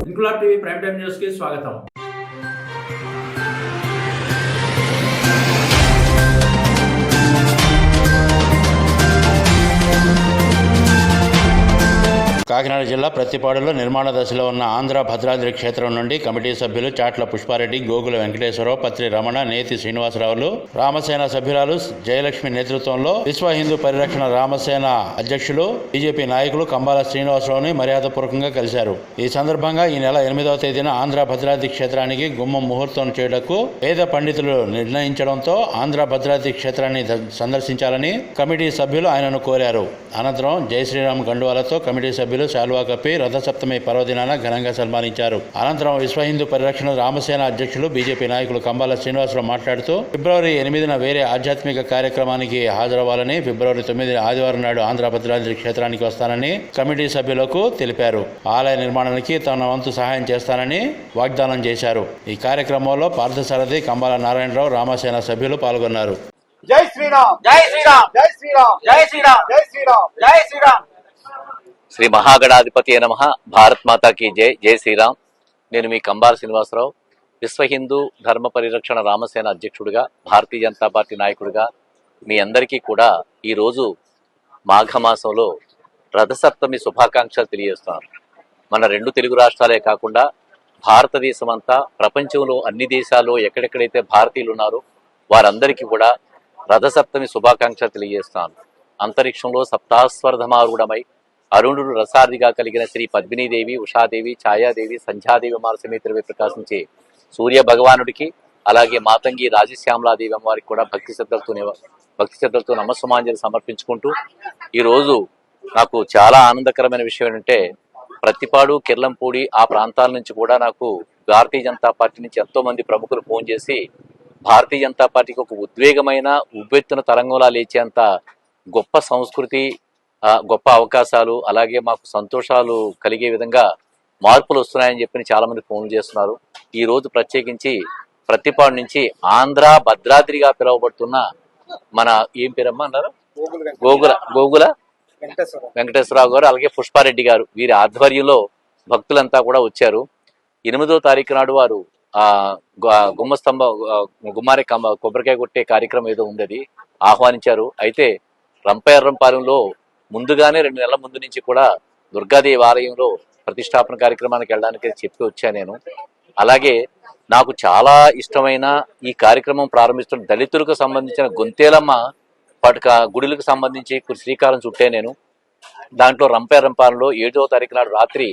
Inquilab TV prime time news కి స్వాగతం. కాకినాడ జిల్లా ప్రత్తిపాడులో నిర్మాణ దశలో ఉన్న ఆంధ్ర భద్రాద్రి క్షేత్రం నుండి కమిటీ సభ్యులు చాట్ల పుష్పారెడ్డి, గోగుల వెంకటేశ్వరరావు, పత్రి రమణ, నేతి శ్రీనివాసరావులు, రామసేన సభ్యురాలు జయలక్ష్మి నేతృత్వంలో విశ్వ హిందూ పరిరక్షణ రామసేన అధ్యక్షులు బీజేపీ నాయకులు కంబాల శ్రీనివాసరావుని మర్యాదపూర్వకంగా కలిశారు. ఈ సందర్భంగా ఈ నెల 8వ తేదీన ఆంధ్ర భద్రాద్రి క్షేత్రానికి గుమ్మం ముహూర్తం చేయటకు పేద పండితులు నిర్ణయించడంతో ఆంధ్ర భద్రాద్రి క్షేత్రాన్ని సందర్శించాలని కమిటీ సభ్యులు ఆయనను కోరారు. అనంతరం జై శ్రీరామ్ గండువాలతో కమిటీ సభ్యులు శాలువా కప్పి రథసప్తమి పర్వదినాన ఘనంగా సన్మానించారు. అనంతరం విశ్వ హిందూ పరిరక్షణ రామసేన అధ్యక్షులు బీజేపీ నాయకులు కంబాల శ్రీనివాసరావు మాట్లాడుతూ ఫిబ్రవరి 8న వేరే ఆధ్యాత్మిక కార్యక్రమానికి హాజరవ్వాలని, ఫిబ్రవరి 9 ఆదివారం నాడు ఆంధ్ర భద్రాద్రి క్షేత్రానికి వస్తానని కమిటీ సభ్యులకు తెలిపారు. ఆలయ నిర్మాణానికి తన వంతు సహాయం చేస్తానని వాగ్దానం చేశారు. ఈ కార్యక్రమంలో పార్థసారథి, కంబాల నారాయణరావు, రామసేన సభ్యులు పాల్గొన్నారు. జై శ్రీరామ్, జై శ్రీరామ్, జై శ్రీరామ్, జై శ్రీరామ్, జై శ్రీరామ్, జై శ్రీరామ్. శ్రీ మహాగణాధిపతి నమః. భారత్ మాతాకి జై. జై శ్రీరామ్. నేను మీ కంబాల శ్రీనివాసరావు, విశ్వ హిందూ ధర్మ పరిరక్షణ రామసేన అధ్యక్షుడిగా, భారతీయ జనతా పార్టీ నాయకుడిగా మీ అందరికీ కూడా ఈరోజు మాఘమాసంలో రథసప్తమి శుభాకాంక్షలు తెలియజేస్తున్నారు. మన 2 తెలుగు రాష్ట్రాలే కాకుండా భారతదేశం అంతా, ప్రపంచంలో అన్ని దేశాల్లో ఎక్కడెక్కడైతే భారతీయులు ఉన్నారో వారందరికీ కూడా రథసప్తమి శుభాకాంక్షలు తెలియజేస్తున్నాను. అంతరిక్షంలో సప్తాస్వర్ధమారూఢమై అరుణుడు రసాదిగా కలిగిన శ్రీ పద్మినీదేవి, ఉషాదేవి, ఛాయాదేవి, సంధ్యాదేవి మానసమేతరవి ప్రకాశించే సూర్య భగవానుడికి, అలాగే మాతంగి రాజశ్యామలాదేవి అమ్మవారికి కూడా భక్తి శ్రద్ధలతో నమస్సుమాంజలి సమర్పించుకుంటూ ఈరోజు నాకు చాలా ఆనందకరమైన విషయం ఏంటంటే, ప్రత్తిపాడు, కిర్లంపూడి ఆ ప్రాంతాల నుంచి కూడా నాకు భారతీయ జనతా పార్టీ నుంచి ఎంతో మంది ప్రముఖులు ఫోన్ చేసి భారతీయ జనతా పార్టీకి ఒక ఉద్వేగమైన, ఉవ్వెత్తున తరంగంలా లేచేంత గొప్ప సంస్కృతి, గొప్ప అవకాశాలు, అలాగే మాకు సంతోషాలు కలిగే విధంగా మార్పులు వస్తున్నాయని చెప్పి చాలా మంది ఫోన్లు చేస్తున్నారు. ఈ రోజు ప్రత్యేకించి ప్రత్తిపాడు నుంచి ఆంధ్ర భద్రాద్రిగా పిలువబడుతున్న మన ఏం పేరమ్మా అన్నారు, గోగుల వెంకటేశ్వరరావు గారు, అలాగే పుష్పారెడ్డి గారు, వీరి ఆధ్వర్యంలో భక్తులంతా కూడా వచ్చారు. 8వ తారీఖు నాడు వారు గుమ్మారే కొబ్బరికాయ కొట్టే కార్యక్రమం ఏదో ఉంది, ఆహ్వానించారు. అయితే రంపయారంపాలెంలో ముందుగానే 2 నెలల ముందు నుంచి కూడా దుర్గాదేవి ఆలయంలో ప్రతిష్టాపన కార్యక్రమానికి వెళ్ళడానికి చెప్పి వచ్చా నేను. అలాగే నాకు చాలా ఇష్టమైన ఈ కార్యక్రమం ప్రారంభిస్తున్న దళితులకు సంబంధించిన గొంతేలమ్మ పటక గుడులకు సంబంధించి శ్రీకారం చుట్టే నేను. దాంట్లో రంపయారంపాలెంలో 7వ తారీఖు నాడు రాత్రి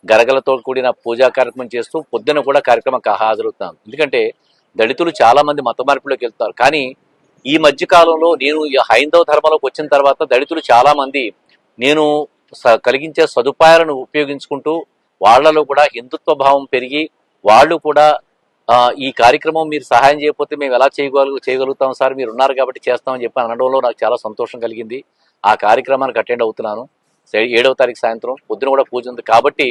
గరగలతో కూడిన పూజా కార్యక్రమం చేస్తూ పొద్దున కూడా కార్యక్రమం హాజరవుతాను. ఎందుకంటే దళితులు చాలా మంది మత మార్పులోకి వెళ్తారు. కానీ ఈ మధ్య కాలంలో నేను హైందవ ధర్మంలోకి వచ్చిన తర్వాత దళితులు చాలా మంది నేను కలిగించే సదుపాయాలను ఉపయోగించుకుంటూ వాళ్లలో కూడా హిందుత్వ భావం పెరిగి వాళ్ళు కూడా ఈ కార్యక్రమం మీరు సహాయం చేయకపోతే మేము ఎలా చేయగలుగుతాం సార్, మీరు ఉన్నారు కాబట్టి చేస్తామని చెప్పి అనడంలో నాకు చాలా సంతోషం కలిగింది. ఆ కార్యక్రమానికి అటెండ్ అవుతున్నాను. 7వ తారీఖు సాయంత్రం పొద్దున కూడా పూజ ఉంది కాబట్టి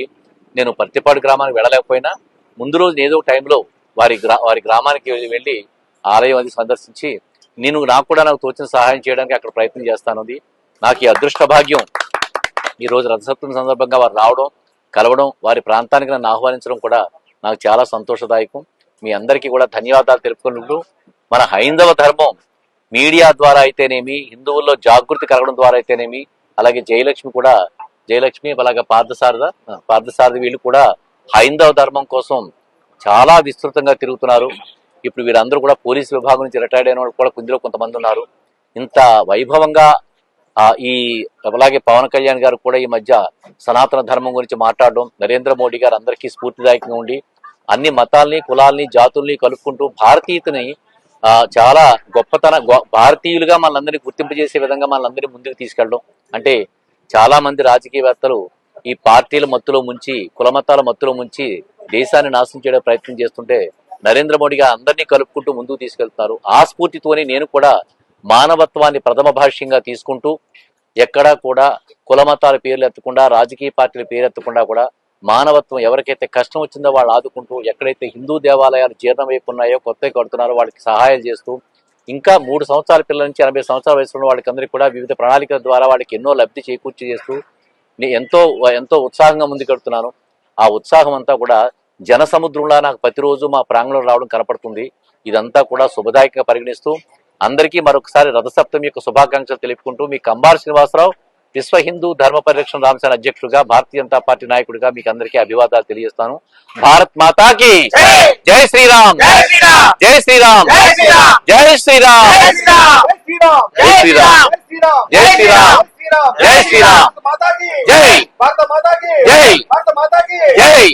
నేను ప్రత్తిపాడు గ్రామానికి వెళ్ళలేకపోయినా ముందు రోజు ఏదో టైంలో వారి గ్రామానికి వెళ్ళి ఆలయం అది సందర్శించి నాకు తోచిన సహాయం చేయడానికి అక్కడ ప్రయత్నం చేస్తానుంది. నాకు ఈ అదృష్ట భాగ్యం ఈరోజు రథసప్తమి సందర్భంగా వారు రావడం, కలవడం, వారి ప్రాంతానికి నన్ను ఆహ్వానించడం కూడా నాకు చాలా సంతోషదాయకం. మీ అందరికీ కూడా ధన్యవాదాలు తెలుపుకుంటూ, మన హైందవ ధర్మం మీడియా ద్వారా అయితేనేమి, హిందువుల్లో జాగృతి కలగడం ద్వారా అయితేనేమి, అలాగే జయలక్ష్మి అలాగే పార్థసారథి వీళ్ళు కూడా హైందవ ధర్మం కోసం చాలా విస్తృతంగా తిరుగుతున్నారు. ఇప్పుడు వీరందరూ కూడా పోలీసు విభాగం నుంచి రిటైర్డ్ అయిన వాళ్ళు కూడా ఇందులో కొంతమంది ఉన్నారు. ఇంత వైభవంగా అలాగే పవన్ కళ్యాణ్ గారు కూడా ఈ మధ్య సనాతన ధర్మం గురించి మాట్లాడడం, నరేంద్ర మోడీ గారు అందరికీ స్ఫూర్తిదాయకంగా ఉండి అన్ని మతాల్ని, కులాల్ని, జాతుల్ని కలుపుకుంటూ భారతీయతని చాలా భారతీయులుగా మనందరినీ గుర్తింపజేసే విధంగా మనందరినీ ముందుకు తీసుకెళ్ళడం. అంటే చాలా మంది రాజకీయవేత్తలు ఈ పార్టీల మత్తులో ముంచి, కుల మతాల మత్తులో ముంచి దేశాన్ని నాశనం చేయడం ప్రయత్నం చేస్తుంటే నరేంద్ర మోడీ గారు అందరినీ కలుపుకుంటూ ముందుకు తీసుకెళ్తున్నారు. ఆ స్ఫూర్తితోనే నేను కూడా మానవత్వాన్ని ప్రథమ భాష్యంగా తీసుకుంటూ ఎక్కడా కూడా కుల మతాల పేర్లు ఎత్తకుండా, రాజకీయ పార్టీల పేరు ఎత్తకుండా కూడా మానవత్వం, ఎవరికైతే కష్టం వచ్చిందో వాళ్ళు ఆదుకుంటూ, ఎక్కడైతే హిందూ దేవాలయాలు జీర్ణమైపోతున్నాయో కొత్తగా కడుతున్నారో వాళ్ళకి సహాయాలు చేస్తూ, ఇంకా 3 సంవత్సరాల పిల్లల నుంచి 80 సంవత్సరాల వయసులో ఉన్న వాళ్ళకి అందరికీ కూడా వివిధ ప్రణాళికల ద్వారా వాళ్ళకి ఎన్నో లబ్ధి చేకూర్చి చేస్తూ ఎంతో ఉత్సాహంగా ముందుకెడుతున్నాను. ఆ ఉత్సాహం అంతా కూడా జనసముద్రంలా నాకు ప్రతిరోజు మా ప్రాంగణంలో రావడం కనపడుతుంది. ఇదంతా కూడా శుభదాయకంగా పరిగణిస్తూ అందరికీ మరొకసారి రథసప్తమి యొక్క శుభాకాంక్షలు తెలుపుకుంటూ మీ కంబార శ్రీనివాసరావు, విశ్వ హిందూ ధర్మ పరిరక్షణ రామసేన అధ్యక్షుడిగా, భారతీయ జనతా పార్టీ నాయకుడిగా మీకు అందరికీ అభివాదాలు తెలియజేస్తాను. భారత్ మాతాకి జై శ్రీరామ్, జై శ్రీరామ్, జై శ్రీరామ్, జై శ్రీరామ్, జై శ్రీరామ్, జై శ్రీరామ్, జై శ్రీరామ్, జై శ్రీరామ్, జై భారత మాతాకి, జై భారత మాతాకి, జై.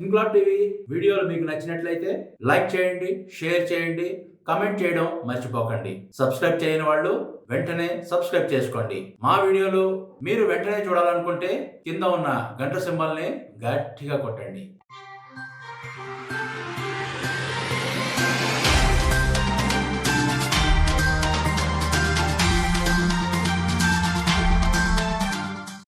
ఇంక్లాబ్ టీవీ వీడియోలు మీకు నచ్చినట్లయితే లైక్ చేయండి, షేర్ చేయండి, కమెంట్ చేయడం మర్చిపోకండి. సబ్స్క్రైబ్ చేయని వాళ్ళు వెంటనే సబ్స్క్రైబ్ చేసుకోండి. మా వీడియోలు మీరు వెంటనే చూడాలనుకుంటే కింద ఉన్న గంట సింబల్ని గట్టిగా కొట్టండి.